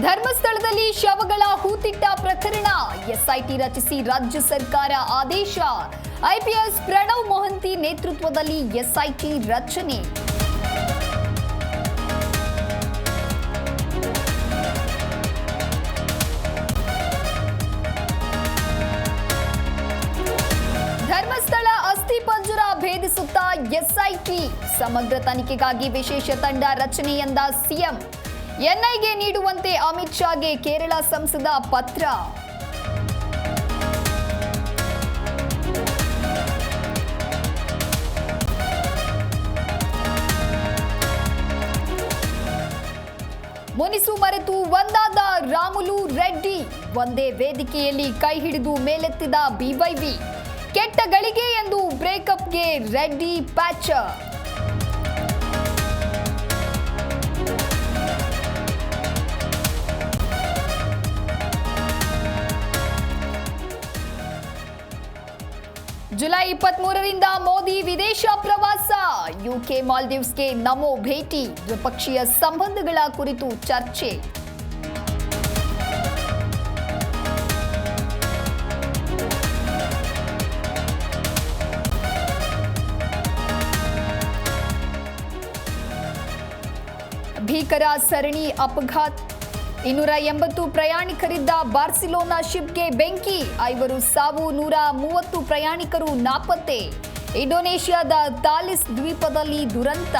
ಧರ್ಮಸ್ಥಳದಲ್ಲಿ ಶವಗಳ ಹೂತಿಟ್ಟ ಪ್ರಕರಣ ಎಸ್ಐಟಿ ರಚಿಸಿ ರಾಜ್ಯ ಸರ್ಕಾರ ಆದೇಶ. ಐಪಿಎಸ್ ಪ್ರಣವ್ ಮೊಹಂತಿ ನೇತೃತ್ವದಲ್ಲಿ ಎಸ್ಐಟಿ ರಚನೆ. ಧರ್ಮಸ್ಥಳ ಅಸ್ಥಿ ಪಂಜರ ಭೇದಿಸುತ್ತಾ ಎಸ್ಐಟಿ, ಸಮಗ್ರ ತನಿಖೆಗಾಗಿ ವಿಶೇಷ ತಂಡ ರಚನೆ ಎಂದ ಸಿಎಂ. ಎನ್ಐಗೆ ನೀಡುವಂತೆ ಅಮಿತ್ ಶಾಗೆ ಕೇರಳ ಸಂಸದ ಪತ್ರ. ಮುನಿಸು ಮರೆತು ಒಂದಾದ ರಾಮುಲು ರೆಡ್ಡಿ, ಒಂದೇ ವೇದಿಕೆಯಲ್ಲಿ ಕೈ ಹಿಡಿದು ಮೇಲೆತ್ತಿದ ಬಿವೈವಿ. ಕೆಟ್ಟ ಗಳಿಗೆ ಎಂದು ಬ್ರೇಕಪ್ಗೆ ರೆಡ್ಡಿ ಪ್ಯಾಚ್. ಜುಲೈ 23ರಿಂದ ಮೋದಿ ವಿದೇಶ ಪ್ರವಾಸ. ಯುಕೆ ಮಾಲ್ದೀವ್ಸ್ಗೆ ನಮೋ ಭೇಟಿ. ದ್ವಿಪಕ್ಷೀಯ ಸಂಬಂಧಗಳ ಕುರಿತು ಚರ್ಚೆ. ಭೀಕರ ಸರಣಿ ಅಪಘಾತ. 280 ಪ್ರಯಾಣಿಕರಿದ್ದ ಬಾರ್ಸಿಲೋನಾ ಶಿಪ್ಗೆ ಬೆಂಕಿ. 5 ಸಾವು, 130 ಪ್ರಯಾಣಿಕರು ನಾಪತ್ತೆ. ಇಂಡೋನೇಷ್ಯಾದ ತಾಲಿಸ್ ದ್ವೀಪದಲ್ಲಿ ದುರಂತ.